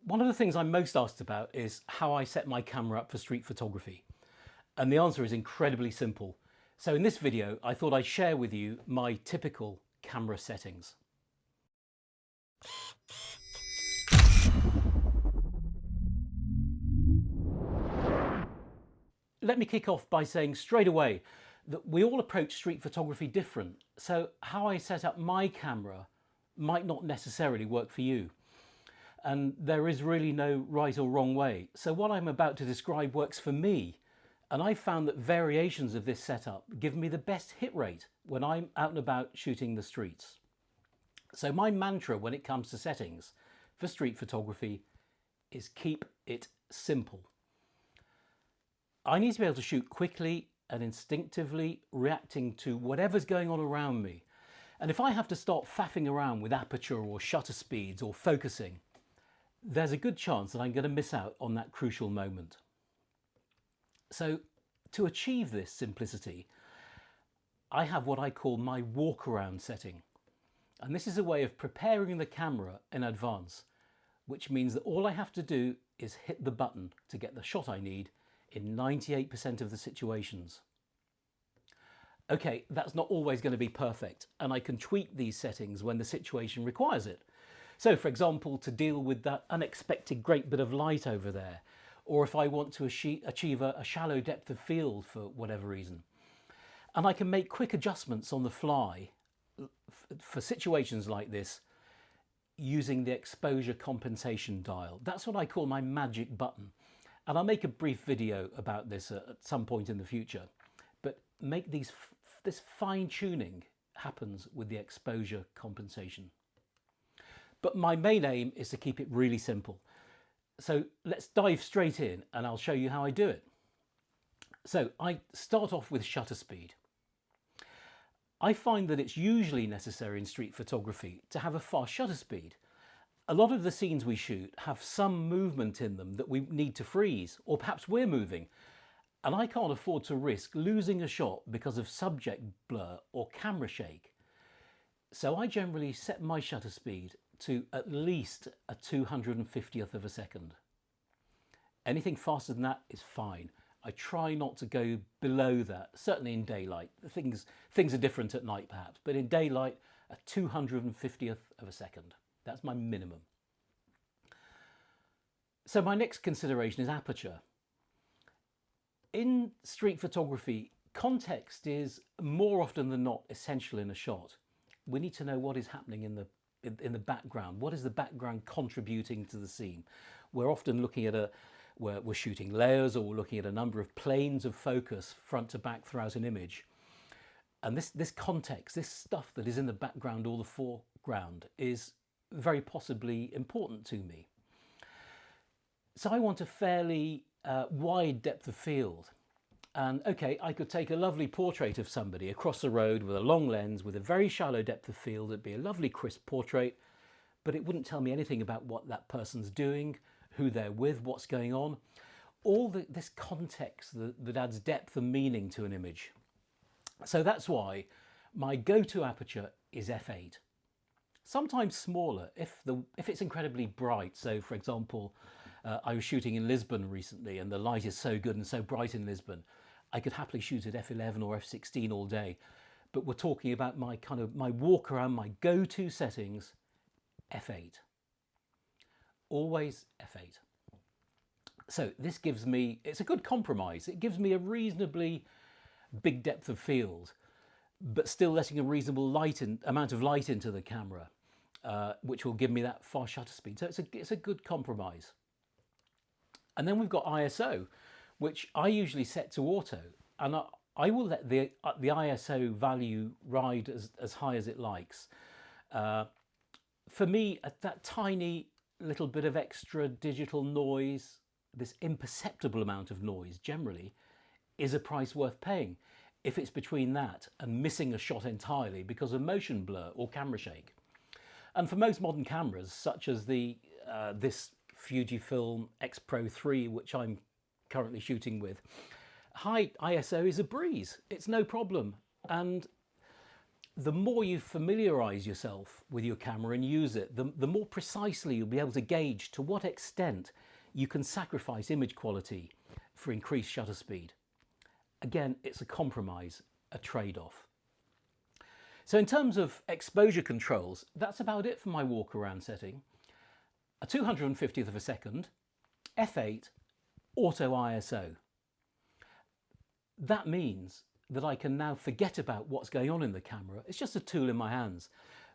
One of the things I'm most asked about is how I set my camera up for street photography. And the answer is incredibly simple. So in this video, I thought I'd share with you my typical camera settings. Let me kick off by saying straight away that we all approach street photography different. So how I set up my camera might not necessarily work for you. And there is really no right or wrong way. So what I'm about to describe works for me. And I've found that variations of this setup give me the best hit rate when I'm out and about shooting the streets. So my mantra when it comes to settings for street photography is keep it simple. I need to be able to shoot quickly and instinctively, reacting to whatever's going on around me. And if I have to start faffing around with aperture or shutter speeds or focusing, there's a good chance that I'm going to miss out on that crucial moment. So to achieve this simplicity, I have what I call my walk around setting. And this is a way of preparing the camera in advance, which means that all I have to do is hit the button to get the shot I need in 98% of the situations. Okay, that's not always going to be perfect, and I can tweak these settings when the situation requires it. So for example, to deal with that unexpected great bit of light over there, or if I want to achieve a shallow depth of field for whatever reason. And I can make quick adjustments on the fly for situations like this using the exposure compensation dial. That's what I call my magic button. And I'll make a brief video about this at some point in the future. But make this fine tuning happens with the exposure compensation. But my main aim is to keep it really simple. So let's dive straight in and I'll show you how I do it. So I start off with shutter speed. I find that it's usually necessary in street photography to have a fast shutter speed. A lot of the scenes we shoot have some movement in them that we need to freeze, or perhaps we're moving. And I can't afford to risk losing a shot because of subject blur or camera shake. So I generally set my shutter speed to at least a 250th of a second. Anything faster than that is fine. I try not to go below that, certainly in daylight. Things are different at night perhaps, but in daylight, a 250th of a second. That's my minimum. So my next consideration is aperture. In street photography, context is more often than not essential in a shot. We need to know what is happening in the background. What is the background contributing to the scene? We're often looking at we're shooting layers, or we're looking at a number of planes of focus front to back throughout an image. And this context, this stuff that is in the background or the foreground, is very possibly important to me. So I want a fairly wide depth of field. And okay, I could take a lovely portrait of somebody across the road with a long lens with a very shallow depth of field. It'd be a lovely crisp portrait, but it wouldn't tell me anything about what that person's doing, who they're with, what's going on. All this context that adds depth and meaning to an image. So that's why my go-to aperture is f8. Sometimes smaller if it's incredibly bright. So for example, I was shooting in Lisbon recently and the light is so good and so bright in Lisbon, I could happily shoot at f11 or f16 all day. But we're talking about my walk around, my go-to settings, f8. Always f8. So this gives me, it's a good compromise. It gives me a reasonably big depth of field, but still letting a reasonable amount of light into the camera, which will give me that fast shutter speed. So it's a good compromise. And then we've got ISO, which I usually set to auto, and I will let the ISO value ride as high as it likes. For me, at that tiny little bit of extra digital noise, this imperceptible amount of noise generally, is a price worth paying if it's between that and missing a shot entirely because of motion blur or camera shake. And for most modern cameras, such as this Fujifilm X-Pro 3, which I'm currently shooting with, high ISO is a breeze. It's no problem. And the more you familiarise yourself with your camera and use it, the more precisely you'll be able to gauge to what extent you can sacrifice image quality for increased shutter speed. Again, it's a compromise, a trade-off. So in terms of exposure controls, that's about it for my walk around setting. A 250th of a second, f8, auto ISO. That means that I can now forget about what's going on in the camera. It's just a tool in my hands,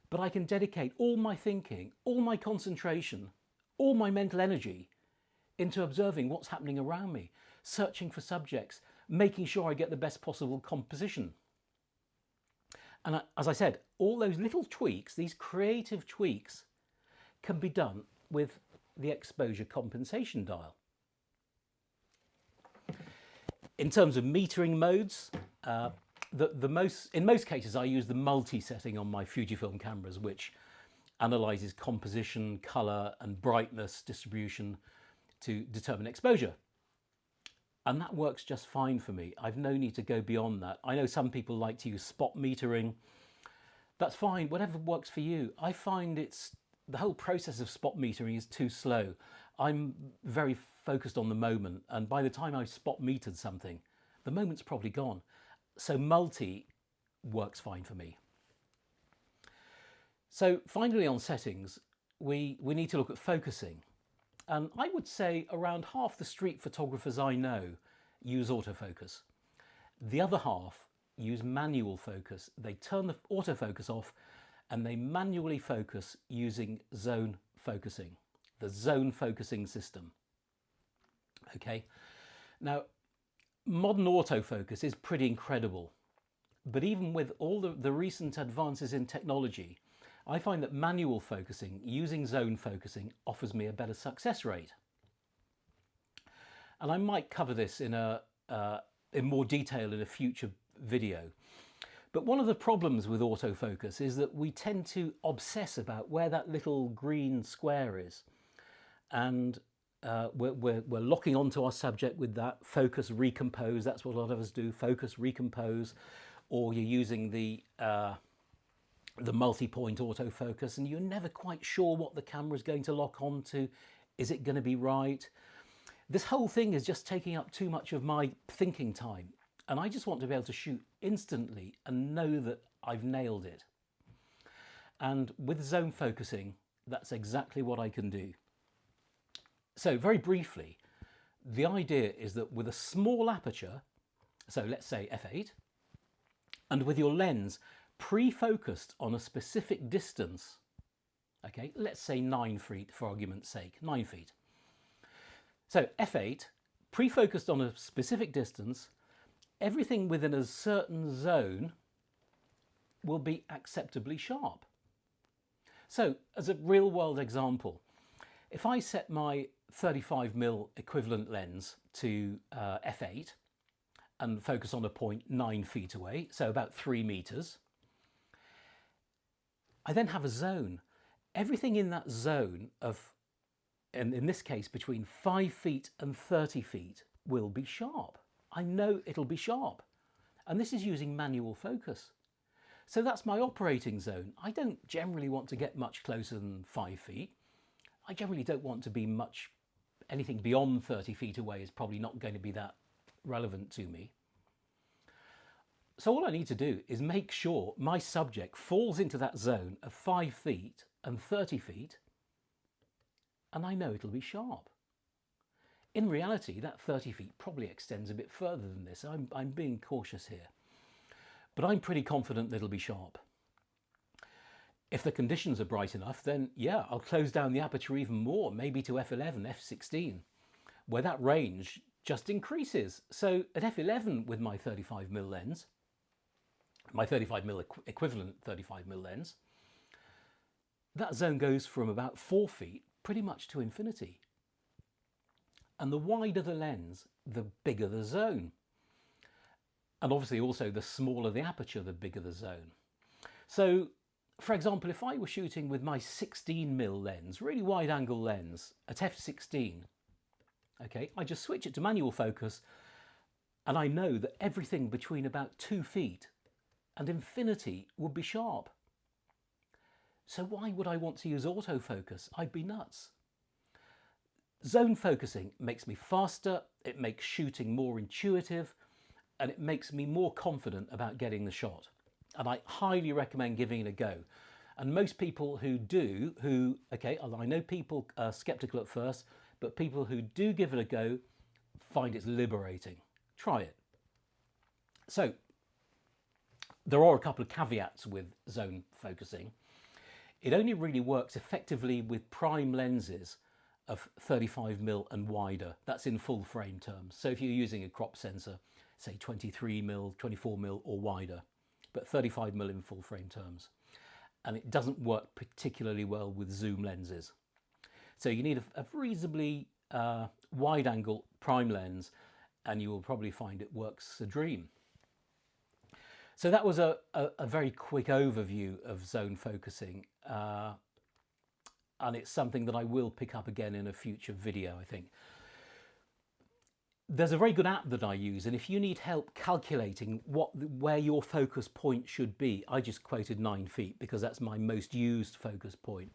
but I can dedicate all my thinking, all my concentration, all my mental energy into observing what's happening around me, searching for subjects, making sure I get the best possible composition. And as I said, all those little tweaks, these creative tweaks, can be done with the exposure compensation dial. In terms of metering modes, in most cases I use the multi setting on my Fujifilm cameras, which analyzes composition, color and brightness distribution to determine exposure. And that works just fine for me. I've no need to go beyond that. I know some people like to use spot metering. That's fine, whatever works for you. I find the whole process of spot metering is too slow. I'm very focused on the moment, and by the time I've spot metered something, the moment's probably gone. So multi works fine for me. So finally on settings, we need to look at focusing. And I would say around half the street photographers I know use autofocus. The other half use manual focus. They turn the autofocus off and they manually focus using zone focusing, the zone focusing system. Okay, now modern autofocus is pretty incredible, but even with all the recent advances in technology, I find that manual focusing using zone focusing offers me a better success rate. And I might cover this in more detail in a future video. But one of the problems with autofocus is that we tend to obsess about where that little green square is. And we're locking onto our subject with that focus, recompose. That's what a lot of us do, focus, recompose. Or you're using the multi-point autofocus and you're never quite sure what the camera is going to lock onto. Is it going to be right? This whole thing is just taking up too much of my thinking time. And I just want to be able to shoot instantly and know that I've nailed it. And with zone focusing, that's exactly what I can do. So very briefly, the idea is that with a small aperture, so let's say f8, and with your lens pre-focused on a specific distance, okay, let's say 9 feet for argument's sake, 9 feet. So f8, pre-focused on a specific distance, everything within a certain zone will be acceptably sharp. So as a real world example, if I set my 35mm equivalent lens to f8 and focus on a point 9 feet away, so about 3 meters, I then have a zone. Everything in that zone of, and in this case, between 5 feet and 30 feet will be sharp. I know it'll be sharp. And this is using manual focus. So that's my operating zone. I don't generally want to get much closer than 5 feet. I generally don't want to be anything beyond 30 feet away is probably not going to be that relevant to me. So all I need to do is make sure my subject falls into that zone of 5 feet and 30 feet, and I know it'll be sharp. In reality, that 30 feet probably extends a bit further than this. I'm being cautious here, but I'm pretty confident that it'll be sharp. If the conditions are bright enough, then yeah, I'll close down the aperture even more, maybe to f11, f16, where that range just increases. So at f11 with my 35mm lens, my 35mm equivalent 35mm lens, that zone goes from about 4 feet pretty much to infinity. And the wider the lens, the bigger the zone. And obviously also the smaller the aperture, the bigger the zone. So for example, if I were shooting with my 16mm lens, really wide angle lens at f16, okay, I just switch it to manual focus and I know that everything between about 2 feet and infinity would be sharp. So why would I want to use autofocus? I'd be nuts. Zone focusing makes me faster, it makes shooting more intuitive, and it makes me more confident about getting the shot. And I highly recommend giving it a go. And most people who do, okay, I know people are skeptical at first, but people who do give it a go find it's liberating. Try it. So, there are a couple of caveats with zone focusing. It only really works effectively with prime lenses of 35mm and wider. That's in full frame terms. So if you're using a crop sensor, say 23mm, 24mm or wider, but 35mm in full frame terms. And it doesn't work particularly well with zoom lenses. So you need a reasonably wide angle prime lens, and you will probably find it works a dream. So that was a very quick overview of zone focusing, and it's something that I will pick up again in a future video, I think. There's a very good app that I use, and if you need help calculating where your focus point should be, I just quoted 9 feet because that's my most used focus point.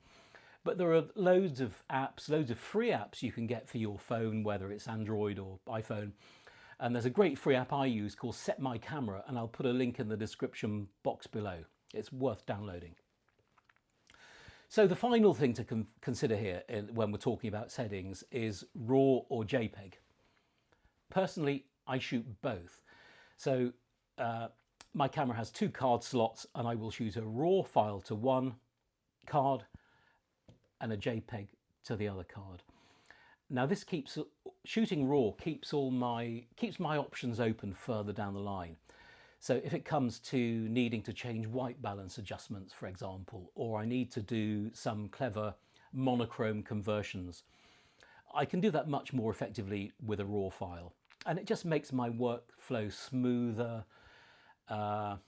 But there are loads of apps, loads of free apps you can get for your phone, whether it's Android or iPhone. And there's a great free app I use called Set My Camera, and I'll put a link in the description box below. It's worth downloading. So the final thing to consider here when we're talking about settings is RAW or JPEG. Personally, I shoot both. So my camera has 2 card slots, and I will shoot a RAW file to one card and a JPEG to the other card. Now this shooting RAW keeps my options open further down the line. So if it comes to needing to change white balance adjustments, for example, or I need to do some clever monochrome conversions, I can do that much more effectively with a RAW file. And it just makes my workflow smoother. But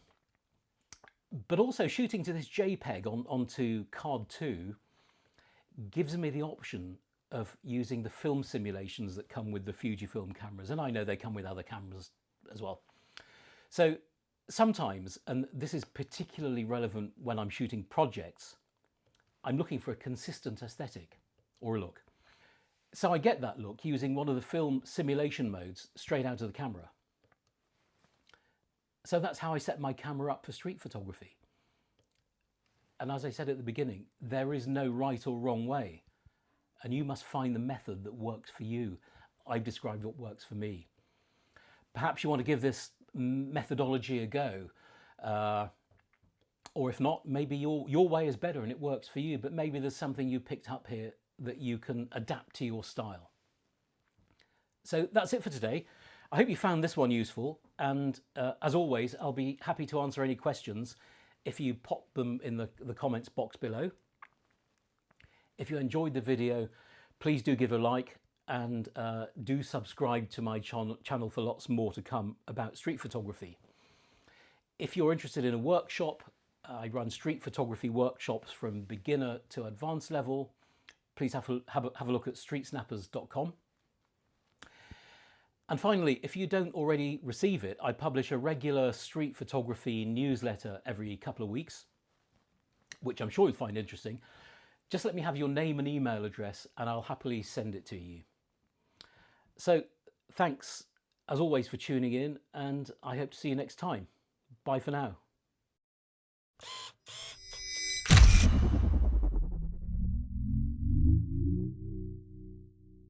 also shooting to this JPEG onto card 2 gives me the option of using the film simulations that come with the Fujifilm cameras. And I know they come with other cameras as well. So sometimes, and this is particularly relevant when I'm shooting projects, I'm looking for a consistent aesthetic or a look. So I get that look using one of the film simulation modes straight out of the camera. So that's how I set my camera up for street photography. And as I said at the beginning, there is no right or wrong way. And you must find the method that works for you. I've described what works for me. Perhaps you want to give this methodology a go. Or if not, maybe your way is better and it works for you, but maybe there's something you picked up here that you can adapt to your style. So that's it for today. I hope you found this one useful, and as always, I'll be happy to answer any questions if you pop them in the comments box below. If you enjoyed the video, please do give a like, and do subscribe to my channel for lots more to come about street photography. If you're interested in a workshop, I run street photography workshops from beginner to advanced level. Please have a look at StreetSnappers.com. And finally, if you don't already receive it, I publish a regular street photography newsletter every couple of weeks, which I'm sure you'll find interesting. Just let me have your name and email address and I'll happily send it to you. So thanks as always for tuning in, and I hope to see you next time. Bye for now.